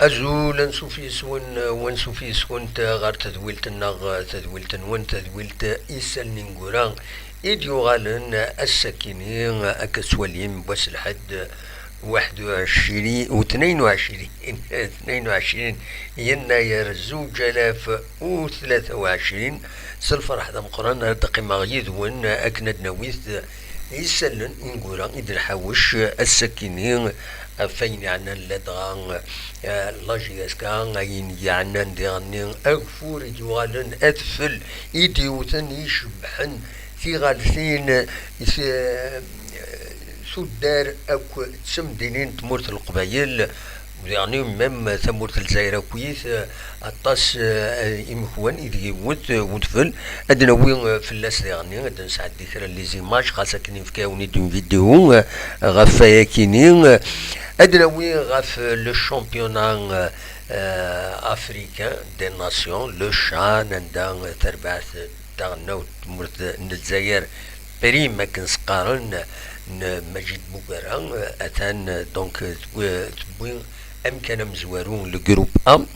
أزول نسوفي سون ونسوفي سون غار تذويلت النغ تذويلت نون تذويلت إيسال نينغوران إيديو غالن السكينين أكسوليم بس لحد 21 و 22 22 يناير 2023 سالفرح ذا مقران دقيمة غيث ون أكند نويث يسلن نقول إذا حوش السكينين فين يعني لدغان لاجيس كان يعني نديرني أغفور يوالن أدفل إيديوثن يشبحن في غالثين سودار أو تسمدينين تمورت القبايل يعني مم ثمورت الجزائر كويس الطاس إمكوان إذا يموت ودفل أدنى وين في اللاس يعني أدنى سعد ذكر اللي زي ماش خاصة كني في كاوني دون فيديو غفايا كينين أدنى وين غف لو شامبيونان أفريكان دي ناسيون لو شان عندنا تربعث تاعنا تمورت الجزائر بريم ما كنسقارن مجيد بوغران أتان دونك تبوين أمكن مزوارون لجروب أم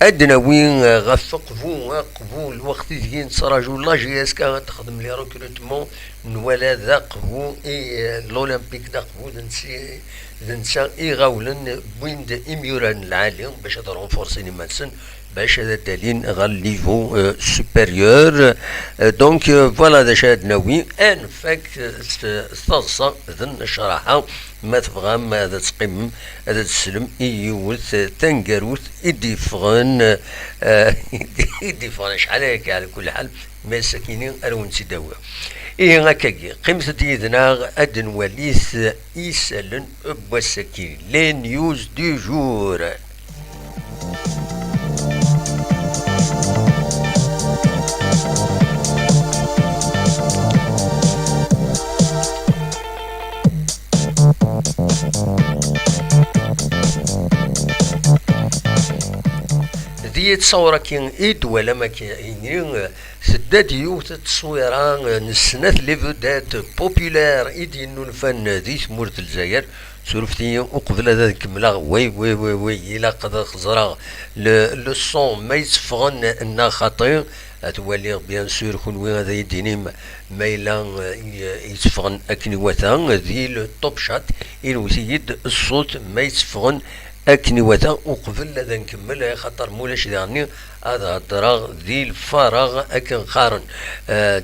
أدنى وين غفقفون قبول وقت ذين صراجو لاجيس كانت تخدم لي ريكروتمون ولا ذا قبو إي الأولمبيك ذا قبو ذنسا إي غاولن بوين إميوران العالم باش هذا رونفورسيني مانسن باش هذا دالين غال ليفو سوبيريور دونك فوالا ذا شاد ناوي ان فاكت ثالثة ذن شرحة ما تبغى هذا تقيم هذا تسلم يوث تنقروث يدي فغن يدي فغن شحال هكا على كل حال مساكينين ألون تداوى إيه هكاكي قيمة ديدنا أدن وليث يسالن بوساكين لي نيوز دو جور ذي تصورة كين إيد ولا ما كاينين سداد يوث تصويران نسنات لي فودات بوبولار إيدي نون ذي ثمورة الجزائر سولفتي وقبل هذا نكملها وي إلا قد خزرا لو صون ما يتفغن إنا خاطئ أتولي بيان سور كون هذا يديني مايلا يتفغن أكني وثان ذي لو توب شات إلو سيد الصوت ما يتفغن أكني وثان وقبل هذا نكمل خاطر مولاش ديرني هذا الدراغ ذي الفراغ أكن خارن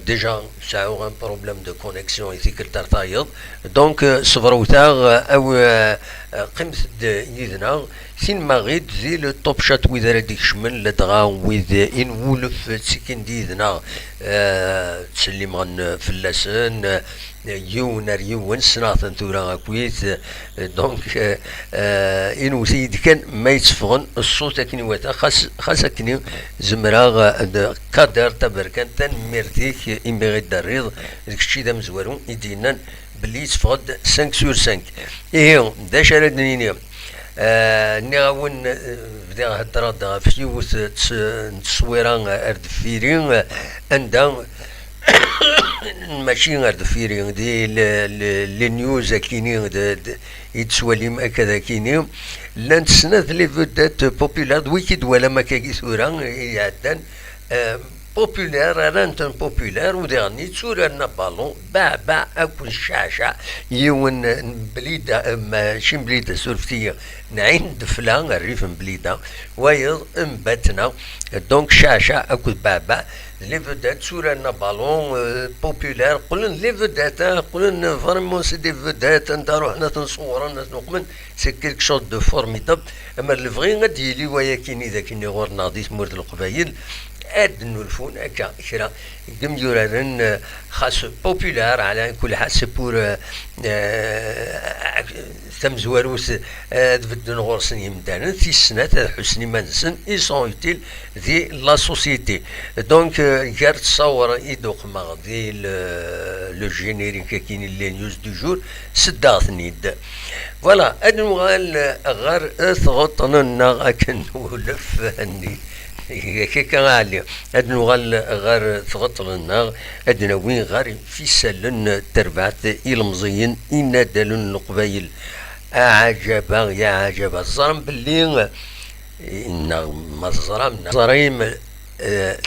ديجا ساعو غان بروبليم دو كونيكسيون يثيك الترطايض دونك صبروتاغ أو قيمة يدنا سين ما غيد ذي لو توب شات وإذا رديك شمل لدغا وإذا إن ولف سكين ديدنا تسلم غن فلاسن يونر يون سناثن ثورا كويت دونك إنو سيد كان ما يتصفغن الصوت كني واتا خاصة كني زمراغ كادر تبركان تنميرتيك إمي غير الريض ديك الشي دا مزوارون يدينا بلي يتفقد 5 sur 5 إيه دا شارد نيني نغاون بدا هدرا دا فيوث تصويران أرد فيرين عندها ماشي غير دفيرين دي لي نيوز كاينين يتسواليم هكذا كاينين لان سنات لي فودات بوبولار ويكيد ولا ما كاكي ثورا يعدان بوبولار رانتن بوبولار وديرني تسورنا بالون باع اكل شاشة يون بليده ماشي بليده سولفتيه نعين دفلا الريف بليده ويض مباتنا دونك شاشة اكل باع لي فودات تسورنا بالون بوبولار قلن لي فودات قلن فريمون سي دي فودات انت روحنا تنصور الناس نقمن سي كيلك شوط دو فورميدابل اما الفغي غادي يلي ويا كيني ذاك اللي غور ناضي تمورت القبايل اد نولفون هكا كرا دميورارن خاص بوبولار على كل حال سي بور ثم زواروس تبدل غورسن يمدانا في السنة حسني مانسن اي سون يوتيل ذي لا سوسيتي دونك كار تصور يدوق مغدي لو جينيريك كاين لي نيوز دو جور سداثنيد فوالا ادنوغال غير ثغطنا اكن ولف هني كيكا غالي أدنو غير تغطل النار أدنى وين غير في سلن تربعت المزين إن دالون القبايل عجبا يا عجبا الظلم باللي إن مزرام زريم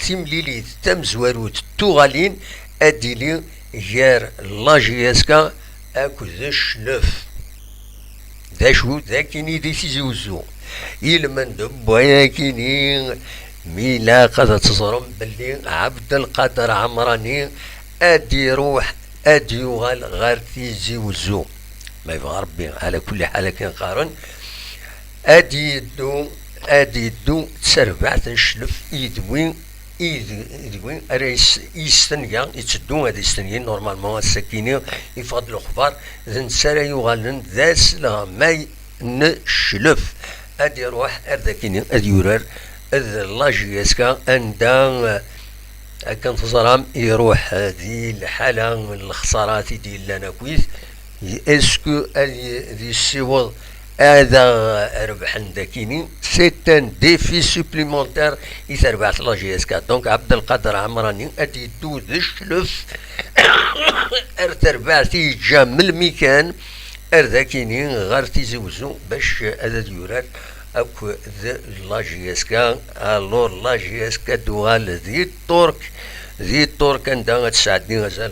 تيمليلي تمزواروت توغالين أديلي غير لاجيسكا أكو ذا الشلف ذا شو ذا كيني دي تيزوزو يلمن دبويا كيني ميلا قد تصرم باللي عبد القادر عمراني أدي يروح أدي يغال غير تيزوزو ما يبغى ربي على كل حال كنقارن أدي يدو تسربعت نشلف يدوين رئيس يستنيا يتدو هذا يستنيا نورمالمون السكيني يفضل الخبار ذن سارة يغالن ذاس لا ما نشلف أدي يروح أردكيني أدي يورر أذ لاجيسكا أندا كان تزرام يروح ذي الحالة الخسارات دي لنا كويس اسكو ذي السيوض هذا ربح داكيني سي ان ديفي سوبليمونتير يتربعت لا جي اس كا دونك عبد القادر عمراني ادي دو الشلف ارتربعتي جا من الميكان ارداكيني غير تيزوزو باش هذا ديورات اكو لا جي اس كا الور لا جي اس كا دوال ذي التورك عندها تساعدني غزال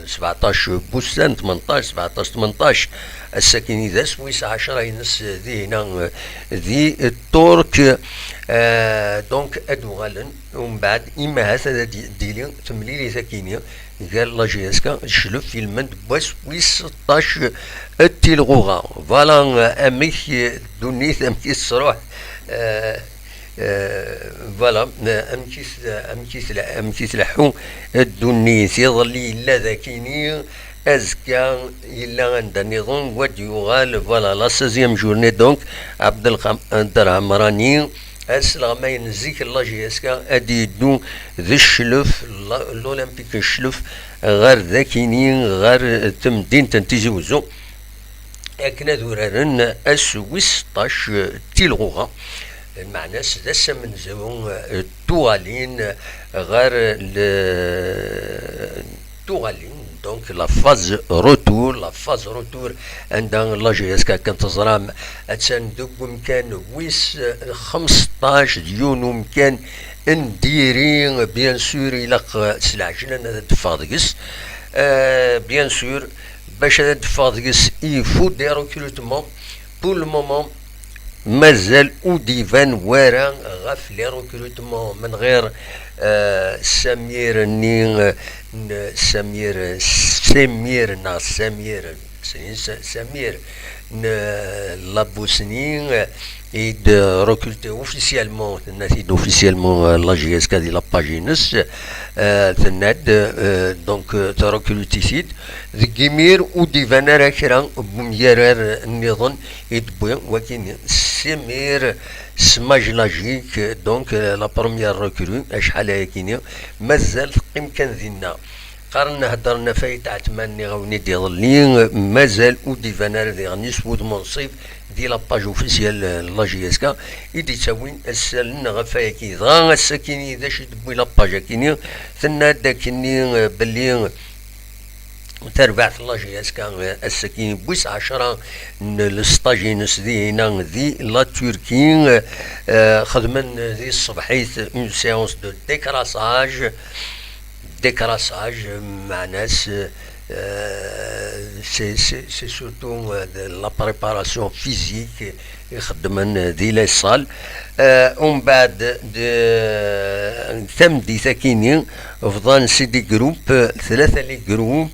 17 بوستان 18 17 18 الساكني ذا سويس 10 ينس ذي هنا ذي التورك دونك ادو غالن ومن بعد اما هذا ديلي تمليلي ساكيني قال لا جي اس كا شلف في المند بسويس 16 التلغوغا فوالا اميك دونيت اميك الصروح فوالا امكيس لحو الدنيس يظلي الا ذاكيني ازكا الا عند النظام ود يغال فوالا لا 16 جورني دونك عبد القادر عمراني اسلا ما ينزيك الله جيسكا ادي دو ذي الشلف الاولمبيك الشلف غير ذاكيني غير تمدين تنتيزوزو اكنا دورارن السويس 16 تيلغوغا المعنى سدس من زون التوالين غير التوالين دونك لا فاز روتور عندنا لا جي اس كا كنتزرام اتسندوك مكان ويس 15 ديون ومكان نديري بيان سور الى سلعجنا هذا تفاضقس بيان سور باش هذا تفاضقس يفو دي ريكروتمون بور لو مومون مازال وديفان وارا غاف لي ريكروتمون من غير سمير لابوسنين يد ريكروتي اوفيسيالمون تنادي اوفيسيالمون لا جي اس كا دي لاباجينس تناد دونك تريكروتي سيد ذكيمير وديفان راه كرا بميرار النظام يدبوي ولكن سمير سماجلاجيك دونك لا بروميير ريكرو شحال هكيني مازال يمكن ذينا قارنا هدرنا فايت عتماني غاوني ديال مازال وديفانار دي غنيس ود منصيب دي لاباج اوفيسيال لا جي اس كا يدي تساوين السالن غفايكي غا الساكيني ذا شي دبوي لاباج كيني ثنا داكني بلي تربعت لا جي اس كا الساكين بويس 10 الستاجينس ذي هنا ذي لا تركي خدمن ذي الصبحيت اون سيونس دو ديكراساج مع ناس سي سورتو لا بريباراسيون فيزيك يخدمن دي لي صال ومن بعد ثم دي ساكينين فضان سيدي جروب 3 لي جروب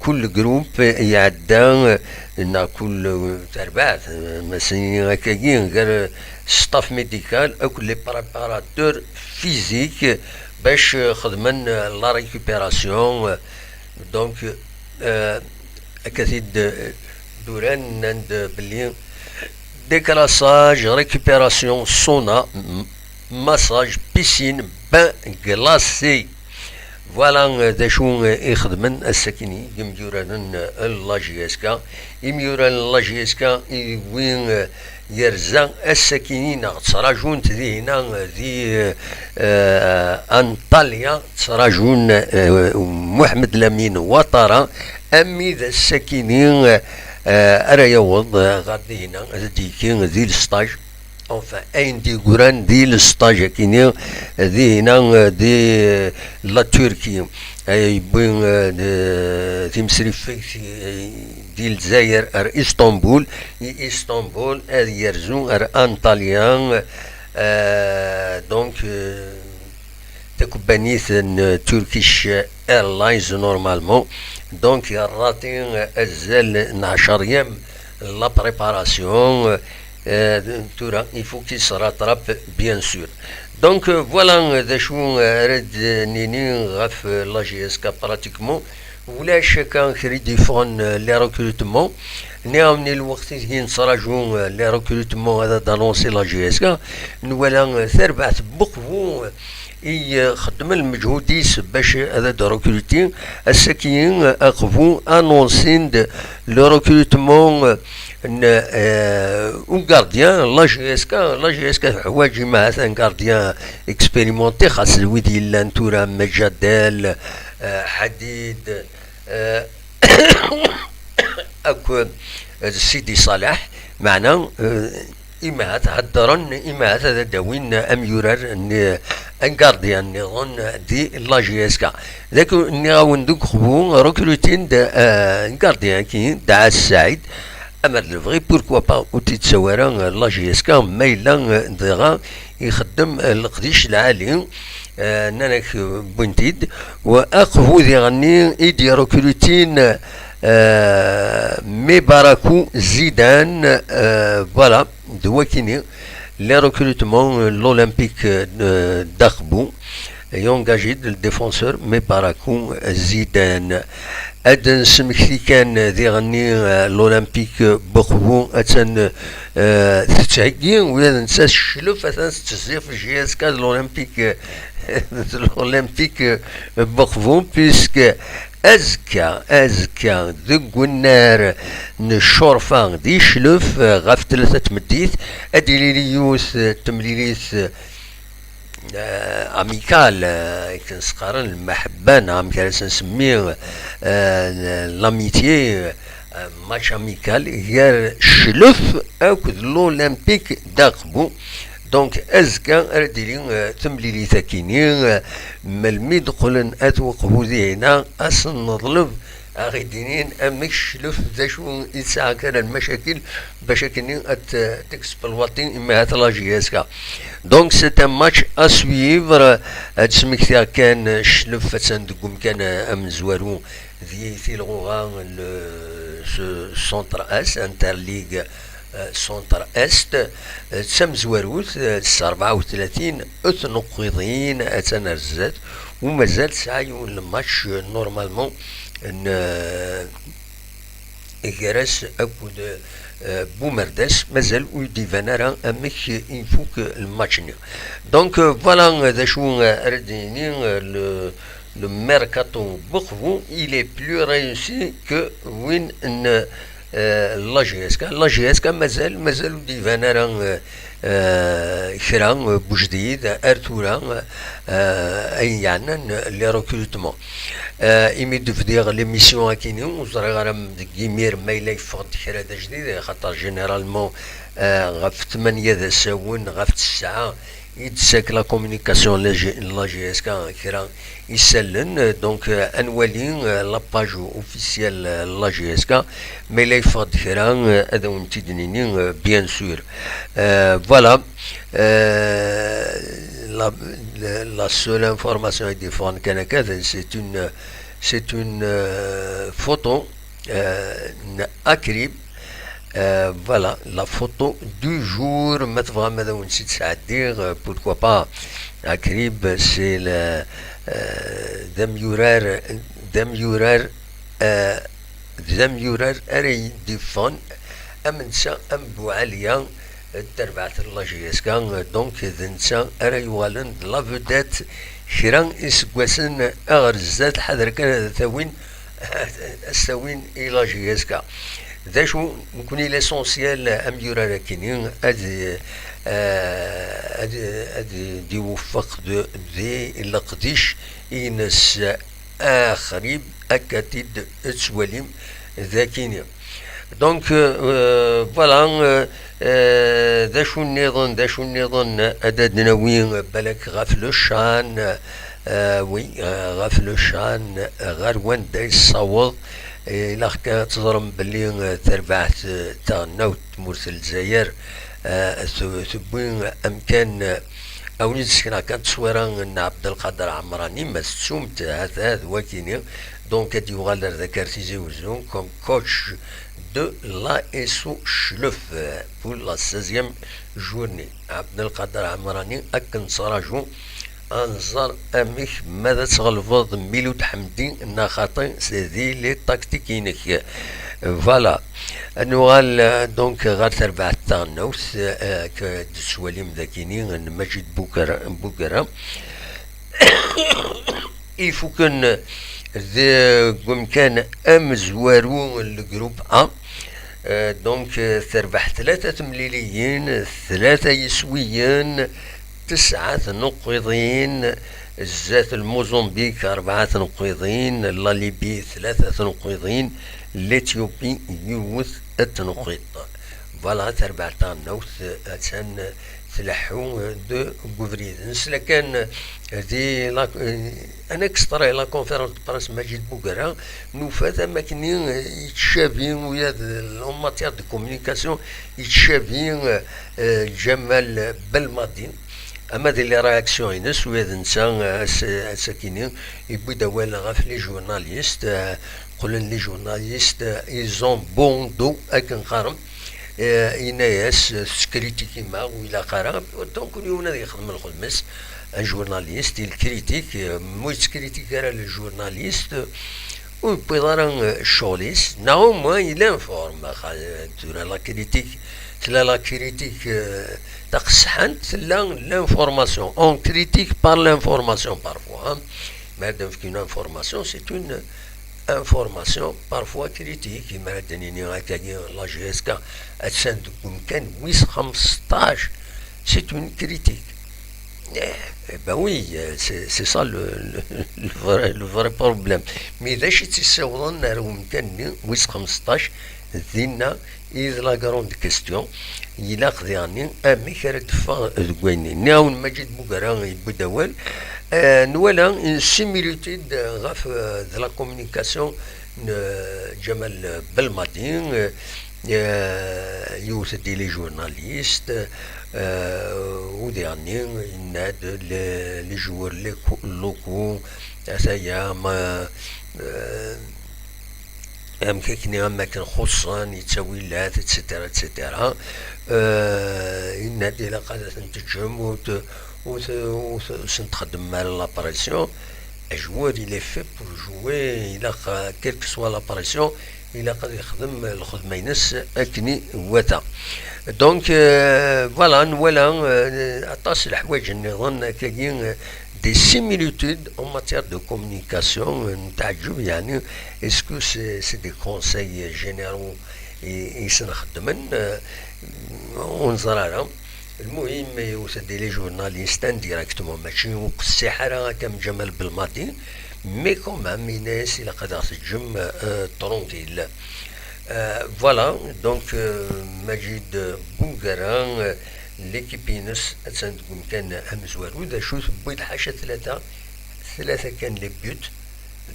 كل جروب يعدى ان كل تربعت مثلا هكاكين غير ستاف ميديكال او كل لي بريباراتور فيزيك باش خدمن لا ريكوبيراسيون دونك كثير دوران نند بلي ديكراساج ريكوبيراسيون سونا مساج بيسين بان غلاسي فوالا دا شو يخدمن الساكني يميوران لا جي اس كا يميوران لا جي اس كا وين يرزا الساكنين تراجون ذي هنا ذي انطاليا تراجون محمد لامين وطرا امي ذا الساكنين ارا يوض غادي هنا ديكين ذي السطاج enfin ein دي قران دي الستاج كيني دي هنا دي لا تركيا اي بين تمسرف دي الجزائر ار اسطنبول اسطنبول ار يرزو ار انطاليا دونك تكبانيث تركيش ايرلاينز نورمالمون دونك يراتين الزال نعشر يام لا بريباراسيون تورا يفو كي سراتراب بيان سور دونك فوالا ذا شو رد نيني غاف لا جي اس كا براتيكمون ولاش كان خريدي فون لي ريكروتمون نعاوني الوقت هي نصراجو لي ريكروتمون هذا دانونسي لا جي اس كا نولا ثربعت بقفو يخدم المجهوديس باش هذا دو ريكروتين الساكين اقفو انونسين لو ريكروتمون un gardien لا جي اس كا حوايج مع ان غارديان اكسبيريمونتي خاص الويدي لان تورا مجادل حديد اكو سيدي صالح معنا إما هتهدرن إما هتداوين أم يورر ان غارديان نظن دي لا جي اس كا ذاك نغاون دوك خبو ريكروتين ان غارديان كي دعا السعيد اما الفغي بوركوا با وتتصورا لا جي اس كا مايلا دغا يخدم القديش العالي نانك بنتيد واقفو ذي غني ايدي ريكروتين مي باراكو زيدان فوالا دواكيني لي ريكروتمون لولمبيك داخبو يونغاجي الديفونسور مي باراكو زيدان ادن سمكتي كان ذي غني لولمبيك بخبو اتن تتعقي ولا ننسى الشلوف اتن تزيف جي اس كاد لولمبيك لولمبيك بخبو بيسك أزكى ذق النار نشورفان دي شلوف غاف ثلاثة تمديث أدي ليوث تمليليث أميكال كنسقارن المحبة نعم كنسميه نسميه لاميتيي ماتش أميكال غير شلوف أكد لولمبيك داقبو دونك أزكى أردلين تمليلي ثاكينين ملمي دخلن أتوقفو هنا أصلا نطلب أغيدينين أمك شلوف ذا شو يتساعى كان المشاكل باش كنين تكسب الوطن إما هات لا جي اس كا دونك سيت ان ماتش أسويفر تسمك ثا كان شلوف فتسندقوم كان أم زوارو ذي ثيلغوغا سونتر أس انترليغ سونتر است تسم زواروت 34 نقيضين اتنرزات ومازال سايو الماتش نورمالمون إجراس أكود بومرداس مازال ويدي فانارا أمك ينفوك الماتشني دونك فوالا ذا شو رديني le mercato بخفو il est plus réussi que وين لا جي اس كا مازال دي فانارا خيران بوجديد ارتورا اي يعني لي ريكروتمون ايمي دفديغ لي ميسيون كيني وزرا غرام كيمير ما الا يفقد خير جديد خاطر جينيرالمون غف 8 ذا ساون غف 9 يتساك لا كومونيكاسيون لا جي اس كا كيران يسلن دونك انوالي لاباج اوفيسيال لا جي اس كا مي لا يفقد خيران هذا ونتي دنيني بيان سور فوالا la seule information à défendre c'est une photo Akrib voilà la photo du jour pourquoi pas Akrib c'est le دميورار أري ديفون أمنسا أم بوعليا تربعت الله جيسكان دونك ذنسا أري والن لا فودات خيران إسكواسن أغرزات حذر كان ثوين الثوين إلى جيسكا ذا شو نكون ليسونسيال أميورار كينين أدي دي وفق دي القديش إنس آخريب أكاتيد تسوليم ذاكيني دونك فوالا ذا شو النظام أداد نوين بالك غاف لو شان وي غاف لو شان غار وان دا يصوض إلا كانت تضرم بلي تربعت تاع نوت مرسل الجزائر ثبوين أمكان أو نسكنا كانت تصويران عبد القادر عمراني ما سومت هذا وكيني دونك هادي يغالر ذكرتي زوزون كوم كوتش de l'ASO Schleuf pour la 16e journée. عبد القادر عمراني أكن صراجو أنظر أمك ماذا تغلفظ ميلود حمدي نخاطي سيدي لي تاكتيكينك فوالا نوغال دونك غير تربع تاع النوس كدسواليم ذاكيني مجد بوكرا يفو كان كان أمزوارو الجروب أ دونك تربح 3 مليليين 3 يسويين 9 نقيضين الزات الموزمبيق 4 نقيضين الليبي 3 نقيضين الإثيوبي يوث 6 نقيض فوالا تربع تاع النوث أتسان تلحو دو غوفريد نسلا كان دي انا كسترا لا كونفيرونس برانس مجيد بوكرا نوفات اماكن يتشابين ويا اون ماتيير دو كومونيكاسيون يتشابين جمال بالماضي اما دي لي رياكسيون ينس ويا نسا ساكنين يبدا ولا غاف لي جورناليست قولن لي جورناليست ايزون بون دو اكن قارم إناياس سكريتيكي ما وإلى قرا دونك اليوم هذا يخدم الخدمس ان جورناليست الكريتيك مويت كريتيك على الجورناليست وبيضارن شوليس نعم il informe ترى لا كريتيك تلا لا كريتيك تقصحن تلا لانفورماسيون اون كريتيك بار لانفورماسيون بارفوا مادام كاين انفورماسيون سي اون information parfois critique كيما دنيني هكايا لا جي اس كا اتسان كان ويس 15 سي اون كريتيك bah oui c'est ça le vrai problème مي ذا شي تيساوضن نارهم كان ويس 15 دينا إذ لا غروند كيستيون إلا قضياني أمي كانت فاغويني ناون مجيد بوكرا يبداول نولا ان سيميليتود غاف ذا لا كومونيكاسيون جمال بالماطين يوثدي لي جورناليست ودياني يناد لي جوار لوكو أثايا ما أمكنني أماكن خصان يتسويلات اتسيتيرا اتسيتيرا ينادي إلا قادة تنتجم وسنتخدم مع لاباريسيون الجوار إلي في بور جوي إلا كيلك سوا لاباريسيون إلا قد يخدم الخدمة ينس أكني واتا دونك فوالا نولا أطاس الحوايج نظن كاين des similitudes en matière de communication نتعجب يعني اسكو سي دي كونساي جينيرو يسنخدمن ونزرارا المهم يوسدي لي جورناليست ديريكتومون ماشي وقسي حرا كم جمال بالماضي مي كومام الناس الى قدر تجم طرونتيل فوالا دونك مجيد بوغران ليكيب ينس تكون كان امزوار وذا شو بيض حاشا ثلاثة كان لي بيوت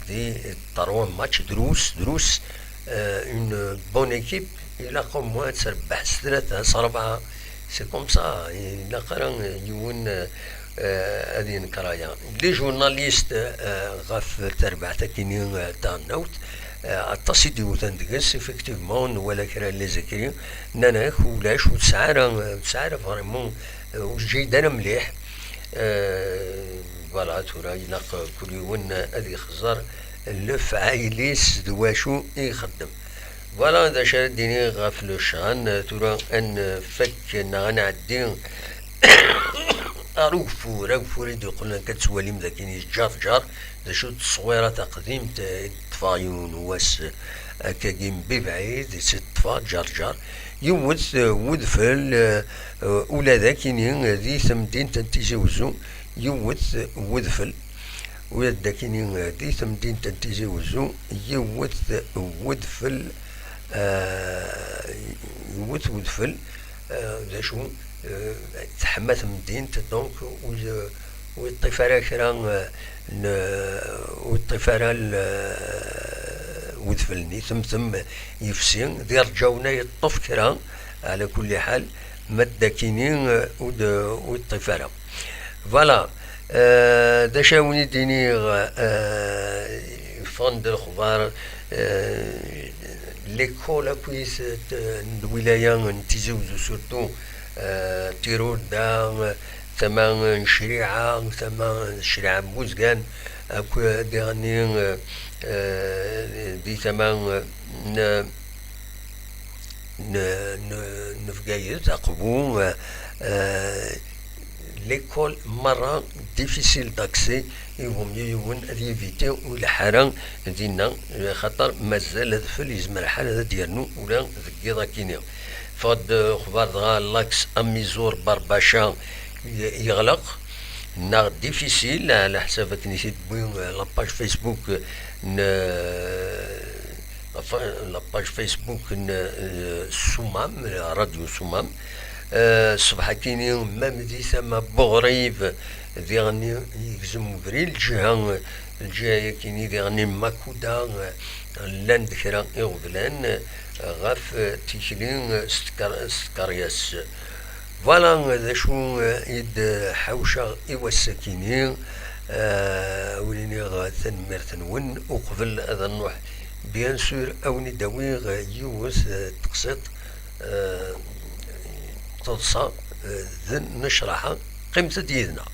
دي 3 ماتش دروس اون بون ايكيب الى قوم موان تربح 3 4 سي كوم سا الى قرا يون هذه نكرايا لي جورناليست غاف تربع تاكينين تاع النوت التصيدي وتندقس افكتيفمون ولا كرا لي زكري ناناك ولاش وتسعر فريمون وجيدانا مليح فوالا تورا يلاق كل يوم هذي خزر لف عايليس دواشو يخدم فوالا هذا شاديني غاف لو شان تورا ان فك نعدي روفو ريدو قلنا كتسواليم ذا كاين جار ذا شو تصويرة تقديم طفايون واس كاين ببعيد تطفى جار يوث ودفل ولا ذا كاين ذي ثمدين تنتيزوزو يوث ودفل ولا ذا كاين ذي ثمدين تنتيزوزو يوث ودفل يموت ودفل ذا شو تحمات مدينة دونك ويطيفارا كرا ويطيفارا ودفلني ثم يفسين ذي رجاونا يطف كرا على كل حال مادة كينين ويطيفارا فوالا. دا شاوني ديني فند الخبار ليكولا كويس الولاية نتيزوزو سورتو تيرود دا ثمان شريعة ثمان شريعة بوزغان اكو ديغني دي ثمان نفقايت اقبو ليكول مرة ديفيسيل داكسي يهم يون ريفيتي ولا حرام دينا خاطر مازال هذا في يزمر الحال هذا ديالنا ولا ذكي كينيا فهاد خبار دغا لاكس اميزور برباشا يغلق نا ديفيسيل على حسابك نسيت بوين لاباج فيسبوك لاباج فيسبوك سمام راديو سمام صباح كيني مام دي ثما بوغريف ذي غني يجزم فري الجهة كيني ذي غني ماكودا لان ذكرى يغفلان غاف تيشلين سكارياس فوالا ذا شو يد حوشة إوساكيني وليني غاثن مرثن ون وقبل هذا النوح بيان سور أو نداوي يوس تقسط تلصى ذن نشرحها قيمة ديالنا.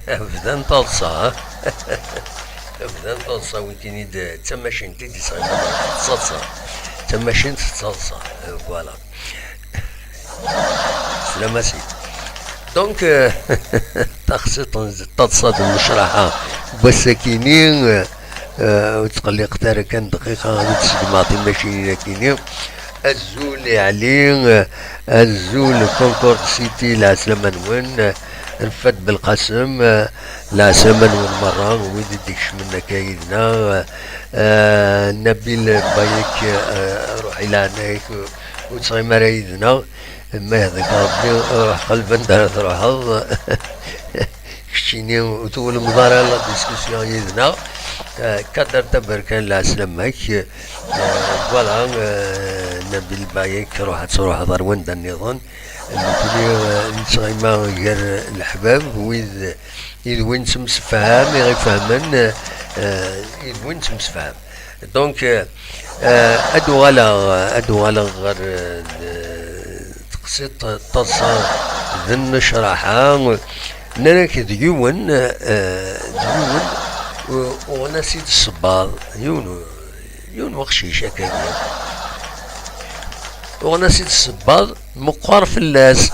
بدان تلصى بدان تلصى ويتيني تماشين تيدي صلصة تماشين تصلصة فوالا سلام سيدي. دونك تخصيط تلصى المشرحة بساكينين وتقلي قتار كان دقيقة غادي تسقماطي ماشي كينين الزول علين الزول كونكورد سيتي العسلامة نون نفد بالقسم العسلامة نون مرة ويدي ديكش منا كايدنا نبيل بايك روحي لعناك وتصغي مرايدنا ما هذاك ربي روح قلبا دار تروح كشتيني وتقول مضارع لا ديسكسيون يدنا كدر تبركان العسلامك فوالا نبيل بايك روح تروح ضروان دا النظام نقولي نتغيما غير الحباب ويد وين تمسفهم يغيفهمن يد وين تمسفهم دونك ادو غالا غير تقسيط تصا ذن شرحها نراك ديون وانا سيد الصباط يون وخشيش هكايا وانا سيد الصباط مقار في اللاس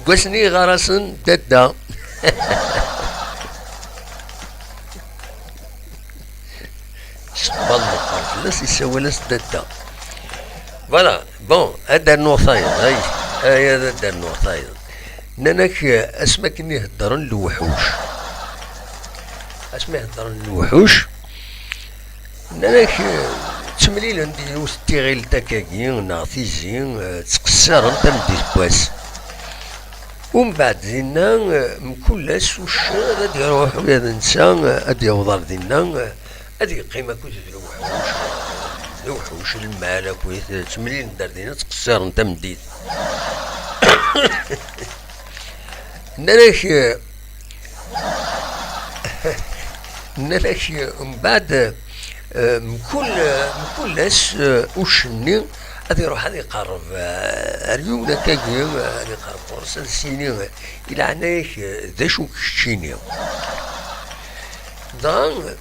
قسني غرسن ددا صباط مقار في اللاس يسوي لاس ددا فوالا بون هذا النوصايد هاي هذا النوصايد ناناك اسماك اني هدرن الوحوش اسماء هدرن الوحوش ناناك تمليل عندي وستيغيل تاكاكين نعطيزين تقصر انت مدير باس ومن بعد دينا مكلاس وش غادي يروح هذا الانسان غادي يوضر دينا غادي قيمة كوت الوحوش المال كويت تمليل ندار دينا تقصر انت مدير نلاش من بعد مكل ناس وشني غادي يروح غادي يقرب اليوم كاكي غادي يقرب فرصة سيني إلى عناك ذا شو كشتيني دان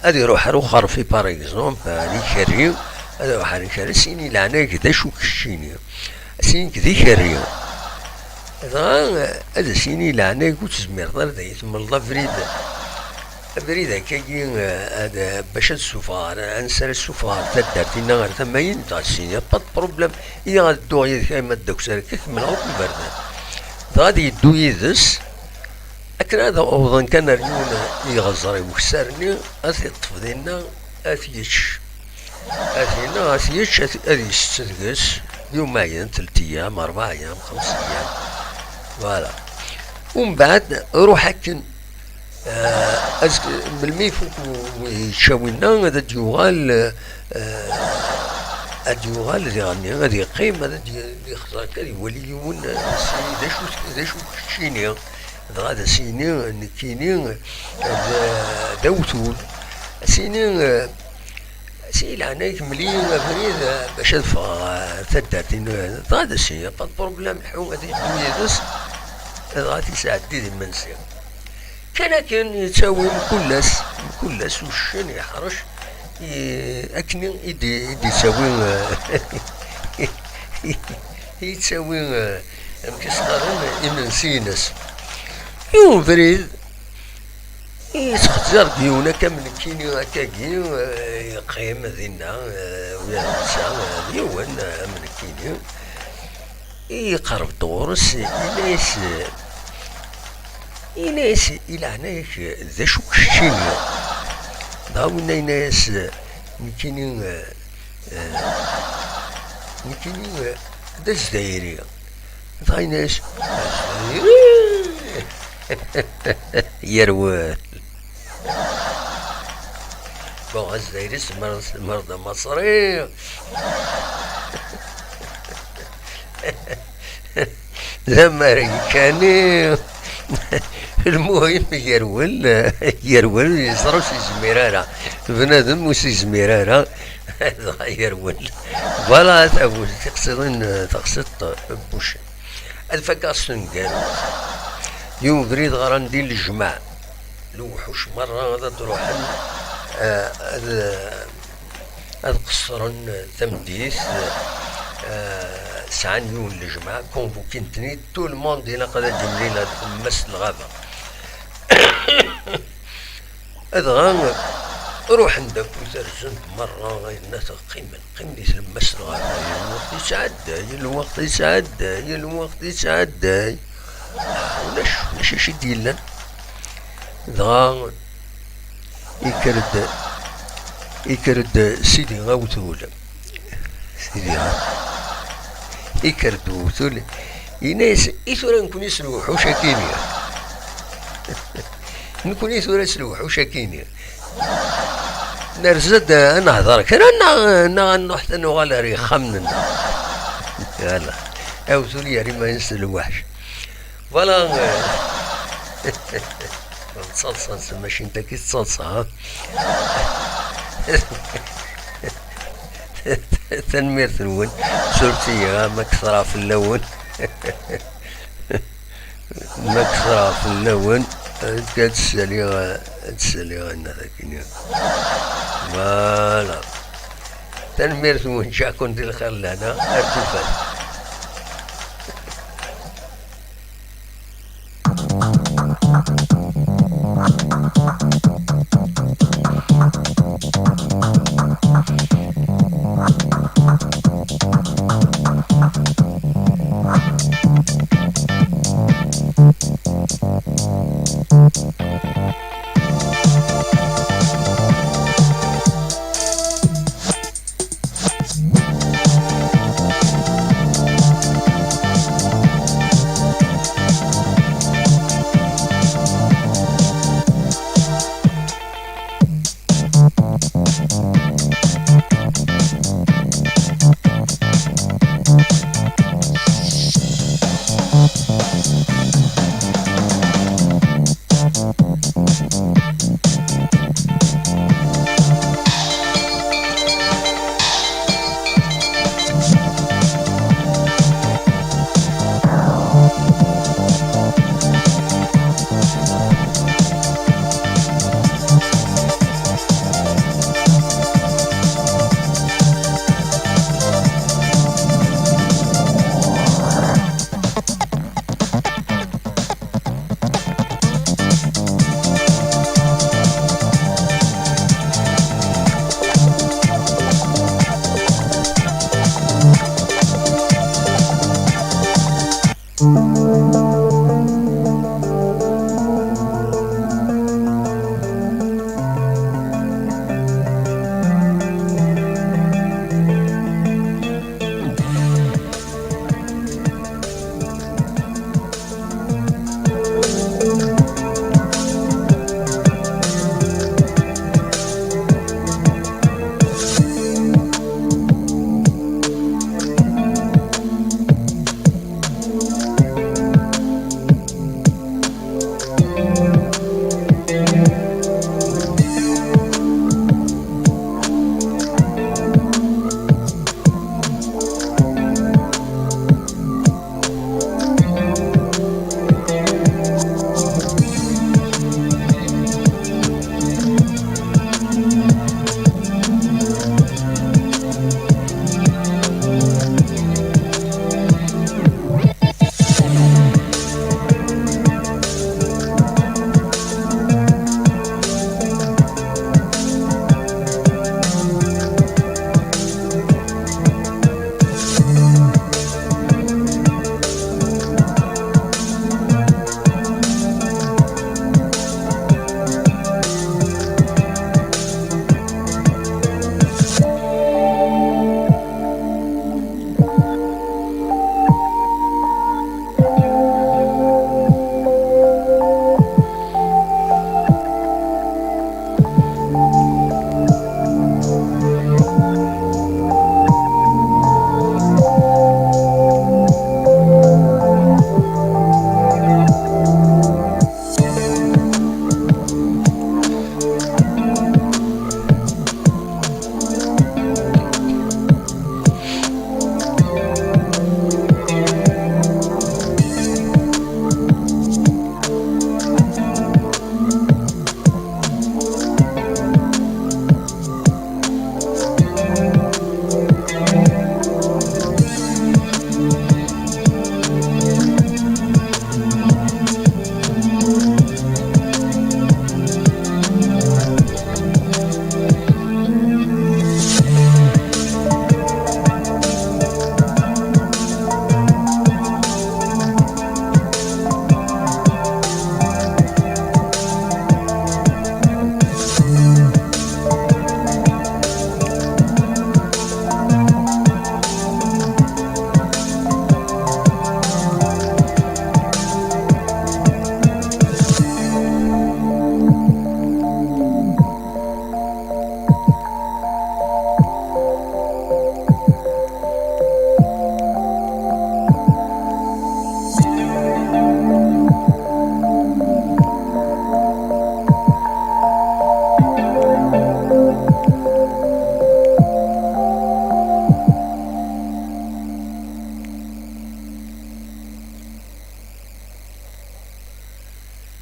غادي يروح روخر في باغ اكزومبل غادي يشري غادي يروح غادي يشري سيني إلى عناك ذا شو كشتيني سيني كذي شري هذا سيني لعناك وتزمير ضر دايت من الله فريد هكاكي هذا باش السفار انسر السفار تدارتي نهار ثمين تاع السيني با بروبليم إذا غادو كيما داك سارك كمل غوك البردان غادي يدو يدس لكن هذا أوضا كان ريون يغزر وكسرني أثي طفدينا أثيتش أثينا أثيتش أثي ستدقس يومين 3 أيام 4 أيام 5 أيام فوالا ومن بعد روح هكن ملي فوق يتشاوينا هذا ديوغال الديوغال اللي غني غادي يقيم هذا يخزر كان يولي يون ذا شو كشيني هذا سيني نكيني دوتول سيني سيل عناك مليون فريد باش ادفع ثداتين هذا الشيء با بروبليم الحوم هذه الدنيا بس غادي يساعدني ذي المنسي كان يتساوي مكلاس وشن يحرش اكني يدي يساوي يتساوي مكسرين يمنسينس يوم فريد يتخزر ديونا كامل كيني هكاكي يقيم ذينا ويا النساء ديوان من كيني يقرب دورس إناس إلى هناك ذا شو كشيني داونا ناس مكيني ذا الزدايري ذا ناس يروال بون الزدايري مرضى مصري الأمريكاني المهم يرول يصرو سي زميرارا بنادم وسي زميرارا يرول فوالا تقصد بوش الفكاسون قالوا يوم بريد غراندي للجماع الوحوش مرة هذا تروح هذا قصرن تمديس سعان يوم للجماعة كونفوكينتني تو الموند هنا قد جملين هذا مس الغابة هذا روح عندك وترجمت مرة الناس قيم لي مس الغابة الوقت يتعدى ولاش يشد يلان ذا يكرد سيدي غاوتول سيدي يكرد وثول يناس إثورا نكون يسلوح وشاكيني نكون إثورا يسلوح وشاكيني نرزد نهضر كنا نحت نغال ريخا مننا يلا أو ثول يا ريما يسلوحش فوالا نتصلصة ماشي انت كي تصلصة ها تنمير اللون سورتية مكثرة في اللون مكثرة في اللون تسالي غانا ذاكين فوالا تنمير اللون شاكون دي الخير لنا ارتفال